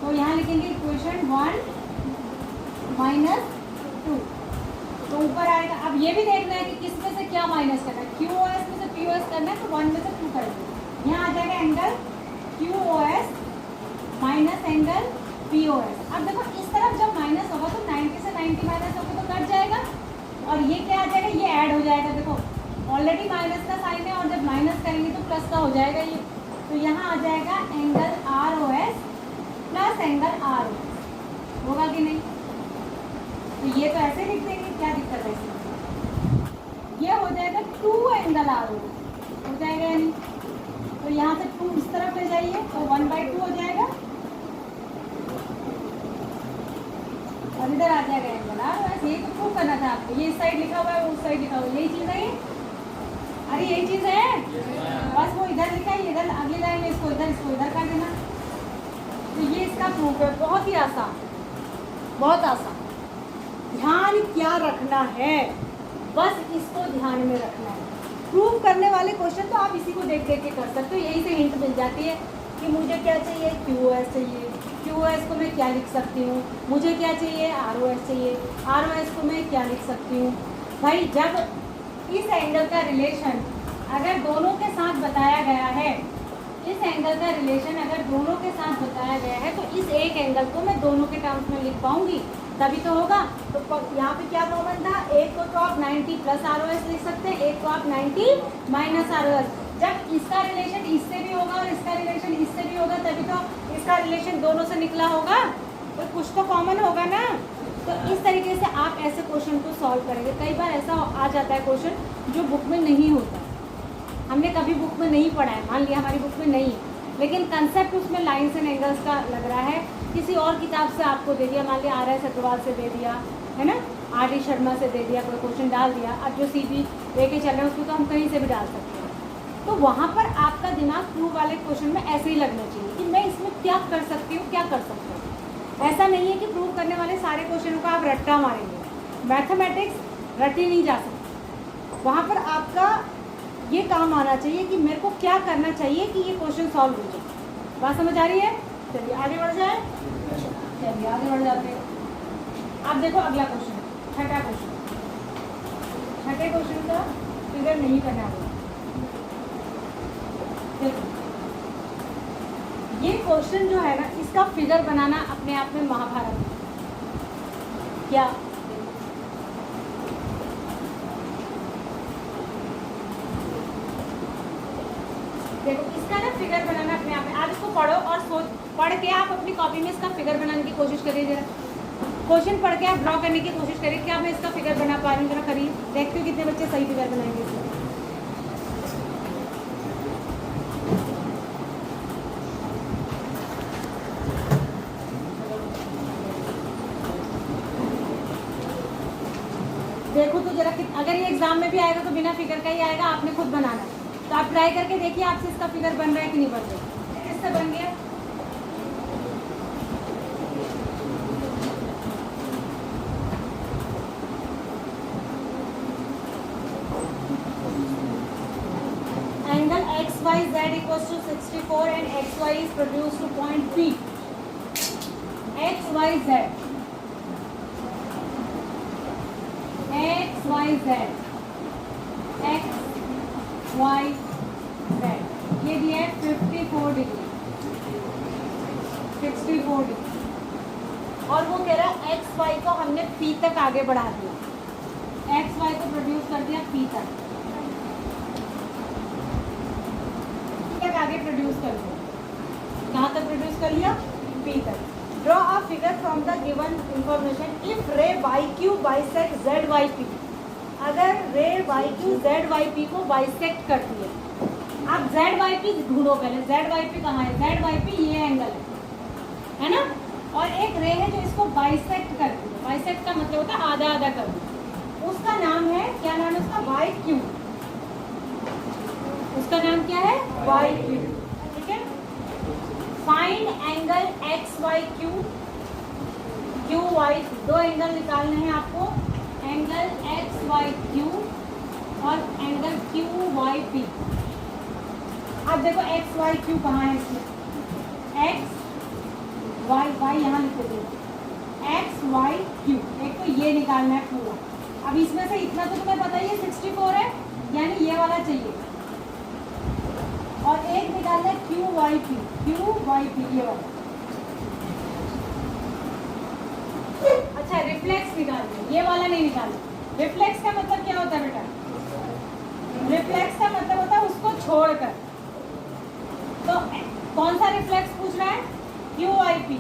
तो यहाँ लिखेंगे इक्वेशन 1 माइनस 2, तो ऊपर आएगा। अब ये भी देखना है कि किस में से क्या माइनस करना है, QoS में से POS करना है, तो 1 में से 2 करेंगे। यहाँ आ जाएगा angle QoS minus angle POS। अब देखो इस तरफ जब माइनस होगा तो 90 से 90 माइनस होगा तो कट जाएगा, और ये क्या आ जाएगा, ये ऐड हो जाएगा। देखो ऑलरेडी माइनस का साइन है और जब माइनस करेंगे तो प्लस का हो जाएगा ये, तो यहाँ आ जाएगा angle ROS plus angle ROS, होगा कि नहीं? तो ये तो ऐसे लिख देंगे, क्या दिक्कत है इसमें? ये हो जाएगा 2 एंगल ROS, हो जाएगा या नहीं? तो यहाँ से 2 इस तरफ ले जाइए तो 1/2 हो जाएगा, और इधर आ जाएगा एंगल ROS। यही तो प्रूव करना था आपको, ये इस साइड लिखा हुआ है, उस साइड लिखा हुआ है, यही चीज़ है ये? अरे यही चीज़ है, बस वो इधर लिखा है, इधर अगली लाइन में इसको इधर कर देना। तो ये इसका प्रूफ है, बहुत ही आसान, बहुत आसान। ध्यान क्या रखना है, बस इसको ध्यान में रखना है। प्रूव करने वाले क्वेश्चन तो आप इसी को देख देख के कर सकते हो, यही से हिंट मिल जाती है कि मुझे क्या चाहिए, QoS चाहिए, QoS को मैं क्या लिख सकती हूँ, मुझे क्या चाहिए, ROS चाहिए, ROS को मैं क्या लिख सकती हूँ। भाई जब इस एंगल का रिलेशन अगर दोनों के साथ बताया गया है, इस एंगल का रिलेशन अगर दोनों के साथ बताया गया है, तो इस एक एंगल को मैं दोनों के टर्म्स में लिख पाऊंगी, तभी तो होगा। तो यहाँ पे क्या कॉमन था, एक को तो आप 90 प्लस ROS लिख सकते हैं, एक को आप 90 माइनस ROS। जब इसका रिलेशन इससे भी होगा और इसका रिलेशन इससे भी होगा, तभी तो इसका रिलेशन दोनों से निकला होगा, तो कुछ तो कॉमन होगा ना। तो इस तरीके से आप ऐसे क्वेश्चन को सॉल्व करेंगे। कई बार ऐसा आ जाता है क्वेश्चन जो बुक में नहीं होता, हमने कभी बुक में नहीं पढ़ा है, मान लिया हमारी बुक में नहीं है, लेकिन कंसेप्ट उसमें लाइन्स एंड एंगल्स का लग रहा है, किसी और किताब से आपको दे दिया, मान लिया RS अग्रवाल से दे दिया है ना, RD शर्मा से दे दिया, कोई क्वेश्चन डाल दिया। अब जो CP लेके चल रहे हैं उसको तो हम कहीं से भी डाल सकते हैं। तो वहाँ पर आपका दिमाग प्रूव वाले क्वेश्चन में ऐसे ही लगना चाहिए कि मैं इसमें क्या कर सकती हूँ, क्या कर सकती हूँ। ऐसा नहीं है कि प्रूव करने वाले सारे क्वेश्चनों का आप रट्टा मारेंगे, मैथमेटिक्स रटी नहीं जा सकती। वहाँ पर आपका ये काम आना चाहिए कि मेरे को क्या करना चाहिए कि ये क्वेश्चन सॉल्व हो जाए। बात समझ आ रही है? चलिए आगे बढ़ जाए, चलिए आगे बढ़ जाते हैं। आप देखो अगला क्वेश्चन, छठा क्वेश्चन। छठे क्वेश्चन का फिगर नहीं करना होगा। देखो ये क्वेश्चन जो है ना, इसका फिगर बनाना अपने आप में महाभारत है। क्या देखो इसका ना फिगर बनाना अपने आप में, आप इसको पढ़ो और पढ़ के आप अपनी कॉपी में इसका फिगर बनाने की कोशिश करिए। जरा क्वेश्चन पढ़ के आप ड्रॉ करने की कोशिश करिए, क्या मैं इसका फिगर बना पा रही हूँ, जरा करिए, देखते हो कितने बच्चे सही फिगर बनाएंगे इसका। देखो तो जरा अगर ये एग्जाम में भी आएगा तो बिना फिगर का ही आएगा, आपने खुद बनाना है। तो आप ट्राई करके देखिए आपसे इसका फिगर बन रहा है कि नहीं बन रहा है। इससे बन गया, angle XYZ equals to 64 and XY is produced to point P. XYZ ये दिया है 54 डिग्री, 64 डिग्री, और वो कह रहा है XY को हमने P तक आगे बढ़ा दिया, XY को प्रोड्यूस कर दिया P तक आगे प्रोड्यूस कर लिया। कहाँ तक प्रोड्यूस कर लिया? P तक। Draw a figure from the given information if रे YQ बाइसेक्ट ZYP। अगर रे YQ ZYP को बाइसेक्ट करती है, आप ZYP ढूंढो पहले, ZYP कहाँ है? ZYP ये एंगल है ना, और एक रे है जो इसको बाइसेक्ट करती है। बाइसेक्ट का मतलब होता है आधा आधा करना। उसका नाम है, क्या नाम है उसका? Y Q. उसका नाम क्या है? Y Q. ठीक है। Find angle X Y Q, Q Y, दो एंगल निकालने हैं आपको, एंगल एक्स वाई क्यू और एंगल क्यू वाई पी। अब देखो एक्स वाई क्यू कहाँ है इसमें? एक्स वाई, वाई यहाँ लिख दो, एक्स वाई क्यू। एक तो ये निकालना है पूरा। अब इसमें से इतना तो तुम्हें पता ही है 64 है, यानी ये वाला चाहिए। और एक निकालना है Q Y P, Q Y P ये वाला। अच्छा रिफ्लेक्स निकालना, ये वाला नहीं निकालना। रिफ्लेक्स का मतलब क्या होता है बेटा? रिफ्लेक्स का मतलब होता है उसको छोड़कर। तो कौन सा रिफ्लेक्स पूछ रहा है? Q Y P.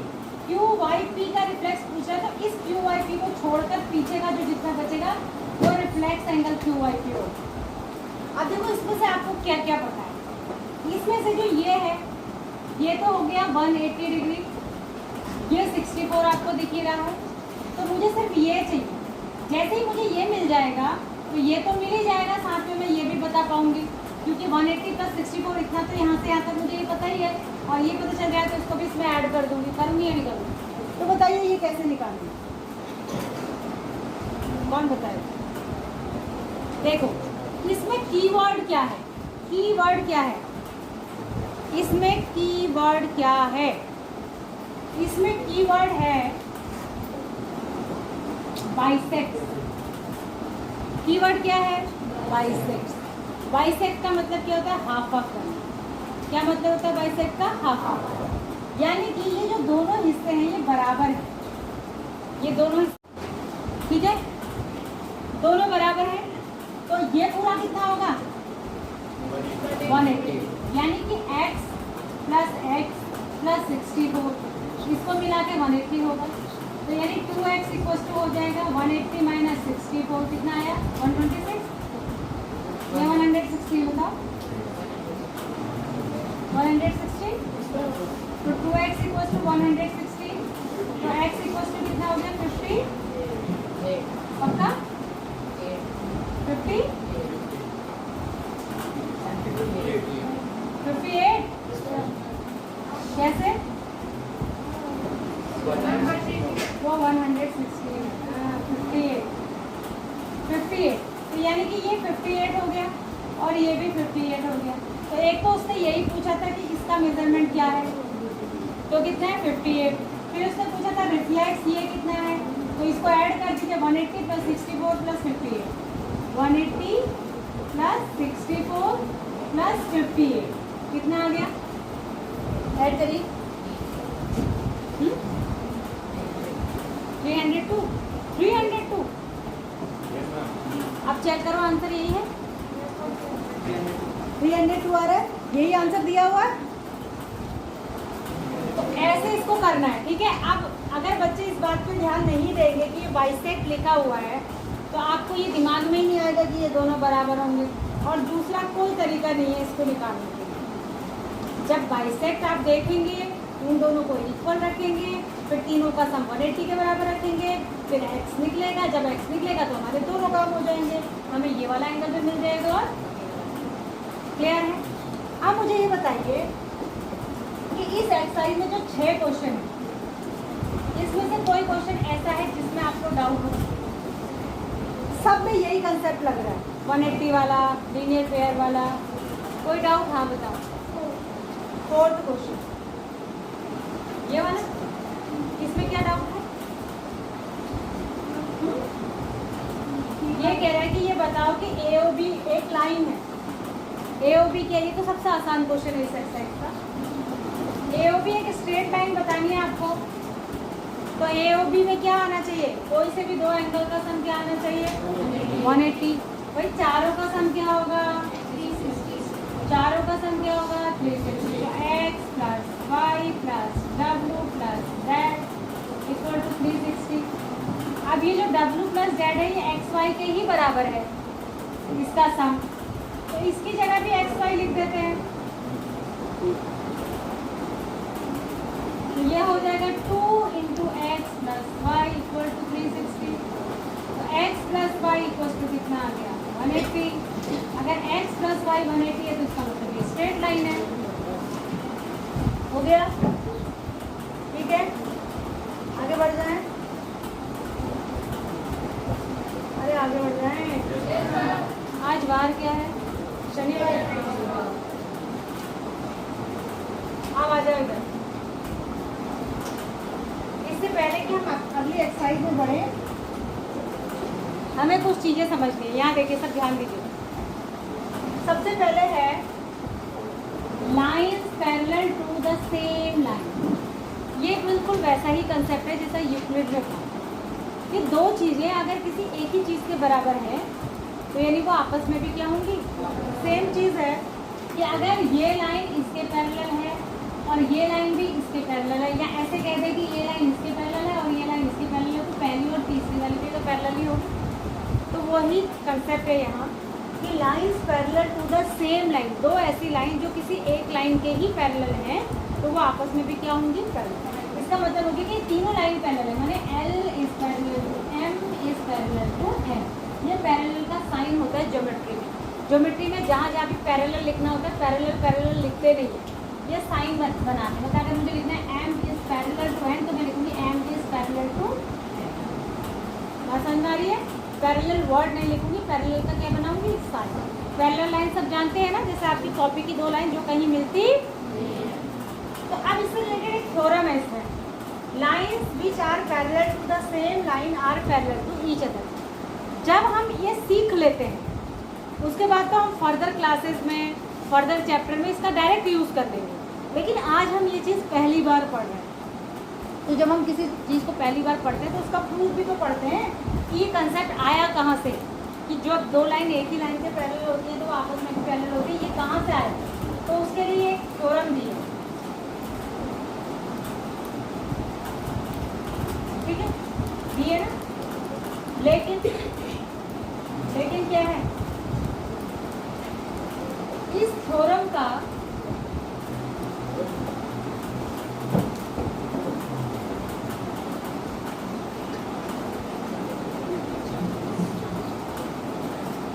Q Y P का रिफ्लेक्स पूछ रहा है, तो इस क्यू वाई पी को छोड़कर पीछे का जो जितना बचेगा वो reflex angle Q Y P होगा। अब देखो इसमें से आपको क्या क्या पता है। इसमें से जो ये है, ये तो हो गया 180 डिग्री, ये 64 आपको दिख ही रहा है। तो मुझे सिर्फ ये चाहिए। जैसे ही मुझे ये मिल जाएगा तो ये तो मिल ही जाएगा, साथ में मैं ये भी बता पाऊंगी, क्योंकि 180 + 64 इतना तो यहाँ से यहाँ तक मुझे ये पता ही है। और ये पता चल जाए तो इसको भी इसमें ऐड कर दूंगी। करूँगी या नहीं करूँगी? तो बताइए ये कैसे निकालूंगी? कौन बताए? देखो इसमें कीवर्ड क्या है? कीवर्ड क्या है इसमें? कीवर्ड क्या है इसमें? कीवर्ड है बाइसेक्ट। कीवर्ड क्या है? बाइसेक्ट। बाइसेक्ट का मतलब क्या होता है? हाफ हाफ करना। क्या मतलब होता है बाइसेक्ट का? Half half. यानी कि ये जो दोनों हिस्से हैं ये बराबर हैं, ये दोनों हिस्से, ठीक है, दोनों बराबर हैं। तो ये पूरा कितना होगा? 180। यानी कि x + 64 इसको मिला के 180 होगा। तो यानी 2x = हो जाएगा 180 - 64 कितना आया? 126। ये 160 बताओ, 160। तो 2x = 160, तो x = कितना हो गया? 50। पक्का? 50, 58। कैसे? वो 160 58, 58। तो यानी कि ये 58 हो गया और ये भी 58 हो गया। तो एक तो उसने यही पूछा था कि इसका मेजरमेंट क्या है, तो कितना है? 58। फिर उसने पूछा था रिफ्लेक्स ये कितना है, तो इसको ऐड कर दीजिए 180 + 64 + 58। 180 + 64 + 58 कितना आ गया? ऐड करिए। 302। 302। अब चेक करो आंसर यही है। 302 आ रहा है, यही आंसर दिया हुआ है। तो ऐसे इसको करना है, ठीक है। अब अगर बच्चे इस बात पे ध्यान नहीं देंगे कि ये बाइसेक्ट लिखा हुआ है, तो आपको ये दिमाग में ही नहीं आएगा कि ये दोनों बराबर होंगे। और दूसरा कोई तरीका नहीं है इसको निकालने के लिए। जब बाइसेक्ट आप देखेंगे, उन दोनों को इक्वल रखेंगे, फिर तीनों का सम 180 के बराबर रखेंगे, फिर x निकलेगा। जब x निकलेगा तो हमारे दोनों काम हो जाएंगे, हमें ये वाला एंगल भी मिल जाएगा। और क्लियर है? अब मुझे ये बताइए कि इस एक्सरसाइज में जो 6 क्वेश्चन है, इसमें से कोई क्वेश्चन ऐसा है जिसमें आपको डाउट हो? सब में यही कंसेप्ट लग रहा है, 180 वाला, लीनियर पेयर वाला। कोई डाउट? हाँ बताओ। 4th क्वेश्चन ये वाला, इसमें क्या डाउट है? ये कह रहा है कि ये बताओ कि AOB एक लाइन है, AOB क्या? ये तो सबसे आसान क्वेश्चन है इस एक्सरसाइज का। AOB एक स्ट्रेट लाइन बतानी है आपको, तो AOB में क्या आना चाहिए? कोई से भी दो एंगल का सम क्या आना चाहिए? 180। भाई चारों का सम क्या होगा? 360। चारों का सम क्या होगा? 360। तो x + y + w + z = 360। अब ये जो w + z है ये x y के ही बराबर है, इसका सम। तो इसकी जगह भी x y लिख देते हैं। तो ये हो जाएगा 2 × प्लस वाई इक्वल टू 360। तो x plus Y equal to कितना आ गया 180। अगर x प्लस वाई 180 है तो इसका मतलब ये स्ट्रेट लाइन है। हो गया, ठीक है, आगे बढ़ जाए, अरे आगे बढ़ जाए। आज वार क्या है? शनिवार। अब आ जाओ इधर। इससे पहले कि हम अगली एक्सरसाइज में बढ़े, हमें कुछ चीजें समझनी है। यहाँ देखिए, सब ध्यान दीजिए। सबसे पहले है lines parallel to the same line. ये बिल्कुल वैसा ही कंसेप्ट है जैसा यूक्लिड में था। ये दो चीजें अगर किसी एक ही चीज के बराबर है तो यानी वो आपस में भी क्या होंगी? सेम चीज है। कि अगर ये लाइन इसके पैरेलल है और ये लाइन भी इसके पैरेलल है, या ऐसे कह दे कि ये लाइन इसके पैरेलल है और ये लाइन इसके पैरेलल है, तो पहली और तीसरी वाली पे तो पैरेलल ही होगी। तो वही कंसेप्ट है यहाँ कि lines parallel to the same line. दो ऐसी लाइन जो किसी एक लाइन के ही पैरेलल हैं तो वो आपस में भी क्या होंगी? पैरेलल। इसका मतलब होगी कि तीनों लाइन पैरेलल है, माने L is parallel to M is parallel to M। ये पैरेलल का साइन होता है ज्योमेट्री में। ज्योमेट्री में जहाँ जहाँ भी पैरेलल लिखना होता है, पैरेलल पैरेलल लिखते नहीं है, ये साइन बनाते हैं। मतलब अगर मुझे लिखना है M is parallel to N तो मैं लिखूंगी M is parallel to M। बात समझ आ रही है? पैरेलल वर्ड नहीं लिखूंगी, पैरेलल का क्या बनाऊंगी? साइन। पैरेलल लाइन सब जानते हैं ना, जैसे आपकी कॉपी की दो लाइन जो कहीं मिलती। तो अब इससे रिलेटेड एक थ्योरम है इसमें, lines which are parallel to the same line are parallel to each other. जब हम ये सीख लेते हैं उसके बाद तो हम फर्दर क्लासेस में, फर्दर चैप्टर में इसका डायरेक्ट यूज़ कर देंगे, लेकिन आज हम ये चीज़ पहली बार पढ़ रहे हैं। तो जब हम किसी चीज़ को पहली बार पढ़ते हैं तो उसका प्रूफ भी तो पढ़ते हैं कि ये कंसेप्ट आया कहाँ से, कि जो दो लाइन एक ही लाइन से पैरेलल होती है तो वो आपस में पैरेलल होती है, ये कहाँ से आया। तो उसके लिए एक थ्योरम दी है, ठीक है, दी है ना। लेकिन क्या है, इस थ्योरम का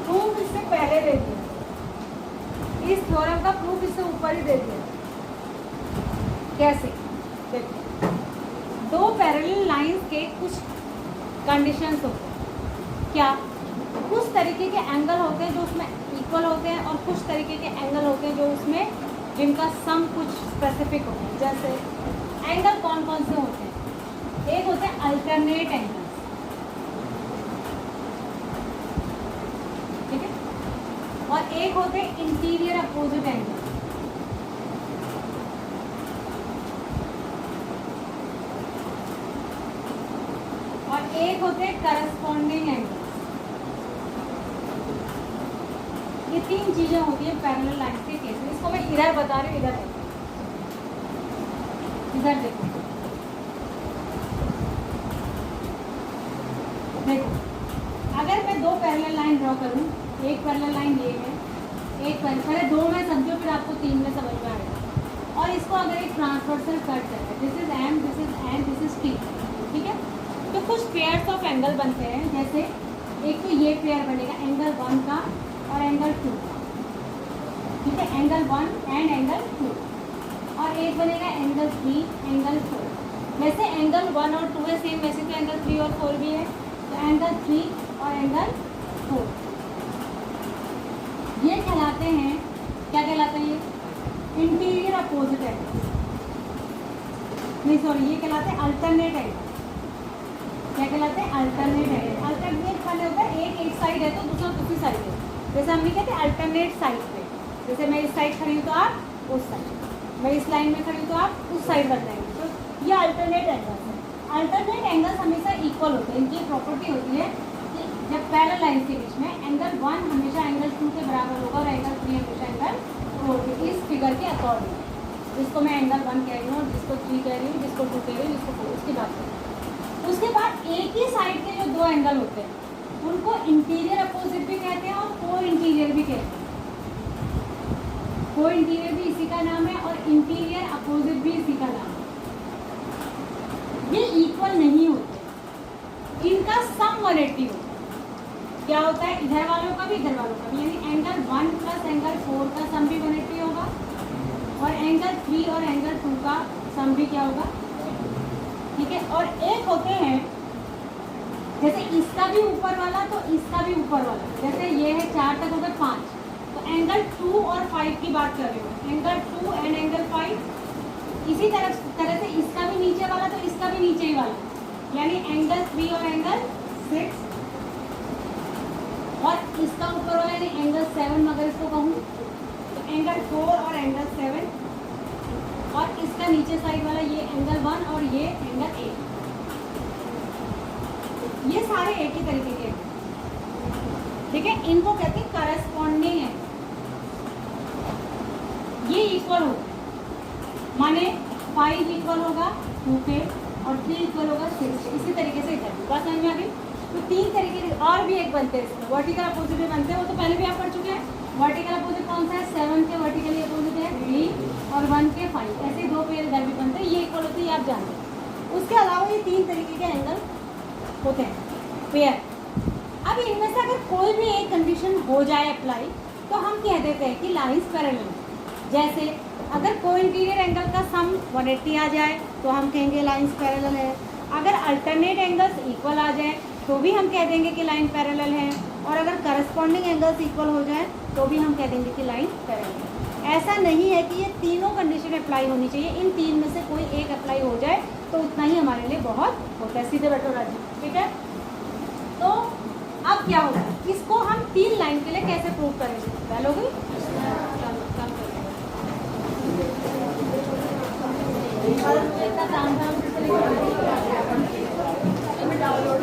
प्रूफ इससे पहले दे दिया, इस थ्योरम का प्रूफ इससे ऊपर ही दे दिया। कैसे? देखो, दो पैरेलल लाइंस के कुछ कंडीशंस होते हैं। क्या? कुछ तरीके के एंगल होते हैं जो उसमें इक्वल होते हैं और कुछ तरीके के एंगल होते हैं जो उसमें जिनका सम कुछ स्पेसिफिक होता है। जैसे एंगल कौन कौन से होते हैं? एक होते हैं अल्टरनेट एंगल्स, ठीक है, और एक होते हैं इंटीरियर अपोजिट एंगल। और एक होते हैं करस्पॉन्डिंग एंगल। ये तीन चीजें होती है पैरेलल लाइन के केस में। इसको मैं इधर बता रही हूँ, इधर देखो, देखो, अगर मैं दो पैरेलल लाइन ड्रॉ करूँ, एक पैरेलल लाइन ये है, एक पहले दो में समझो फिर आपको तीन में समझ में आएगा। और इसको अगर एक ट्रांसवर्सल कट है, this is M, this is N, this is T, ठीक है, तो कुछ पेयर्स ऑफ एंगल बनते हैं। जैसे एक तो ये पेयर बनेगा एंगल 1 का और एंगल 2 का, ठीक है, एंगल 1 एंड एंगल 2, और एक बनेगा एंगल 3, एंगल 4। वैसे एंगल 1 और 2 है सेम, वैसे तो एंगल 3 और 4 भी है। तो एंगल 3 और एंगल 4 ये कहलाते हैं, क्या कहलाते हैं? ये इंटीरियर अपोजिट एंगल, नहीं सॉरी, ये कहलाते हैं अल्टरनेट एंगल। क्या कहलाते हैं? Alternate angle. अल्टरनेट वाले होता है एक साइड है तो दूसरा दूसरी साइड है। जैसे हम भी कहते हैं अल्टरनेट साइड पे, जैसे मैं इस साइड खड़ी हूँ तो आप उस साइड, मैं इस लाइन में खड़ी हूँ तो आप उस साइड बन जाएंगे। तो ये अल्टरनेट एंगल्स है। अल्टरनेट एंगल्स हमेशा इक्वल होते हैं। इनकी प्रॉपर्टी होती है कि जब पैरेलल लाइन के बीच में एंगल 1 हमेशा एंगल 2 के बराबर होगा और एंगल 3 हमेशा एंगल 4 के। इस फिगर के अकॉर्डिंग, जिसको मैं एंगल 1 कह रही हूँ, जिसको 3 कह रही हूँ, जिसको 2 कह रही हूँ, जिसको 4, उसकी बात करें। उसके बाद एक ही साइड के जो दो एंगल होते हैं उनको इंटीरियर अपोजिट भी कहते हैं और को इंटीरियर भी कहते हैं। को इंटीरियर भी इसी का नाम है और इंटीरियर अपोजिट भी इसी का नाम है। ये इक्वल नहीं होते, क्या होता है, इधर वालों का भी इधर वालों का भी, यानी एंगल 1 प्लस एंगल 4 का सम भी 180 होगा और एंगल 3 और एंगल 2 का सम भी क्या होगा, ठीक है। और एक होते हैं जैसे इसका भी ऊपर वाला तो इसका भी ऊपर वाला, जैसे ये है 4 तक हो गए 5, तो एंगल 2 और 5 की बात कर रही हूँ, एंगल 2 एंड एंगल 5। इसी तरह से इसका भी नीचे वाला तो इसका भी नीचे ही वाला, यानी एंगल 3 और एंगल 6, और इसका ऊपर वाला यानी एंगल 7 अगर इसको कहूँ तो एंगल 4 और एंगल 7, और इसका नीचे साइड वाला ये एंगल 1 और ये एंगल 8। ये सारे एक ही तरीके के, ठीक है। इनको कहते हैं करस्पॉन्डिंग है, ये इक्वल हो, माने 5 इक्वल होगा 2 के और 3 इक्वल होगा 6 के, इसी तरीके से इधर बात समझ में आ गई। तो 3 तरीके के और भी एक बनते हैं इसमें, वर्टिकल अपोजिट भी बनते हैं, वो तो पहले भी आप पढ़ चुके हैं। वर्टिकल अपोजिट कौन सा है, 7 के वर्टिकली अपोजिट है 3 और 1 के 5, ऐसे 2 पेयर इधर भी बनते हैं, ये इक्वल होते हैं, ये आप जानते हैं। उसके अलावा ये 3 तरीके के एंगल होते हैं पेयर। अब इनमें से अगर कोई भी एक कंडीशन हो जाए अप्लाई, तो हम कह देते हैं कि लाइंस पैरेलल। जैसे अगर को इंटीरियर एंगल का सम 180 आ जाए तो हम कहेंगे लाइंस पैरेलल है, अगर अल्टरनेट एंगल्स इक्वल आ जाए तो भी हम कह देंगे कि लाइन पैरेलल है, और अगर करस्पॉन्डिंग एंगल्स इक्वल हो जाए तो भी हम कह देंगे कि लाइन पैरेलल है। ऐसा नहीं है कि ये तीनों कंडीशन अप्लाई होनी चाहिए, इन 3 में से कोई एक अप्लाई हो जाए तो उतना ही हमारे लिए बहुत होता है। सीधे बैठो राजू, ठीक है। तो अब क्या होगा, इसको हम 3 लाइन के लिए कैसे प्रूव करेंगे, पहल हो गई। डाउनलोड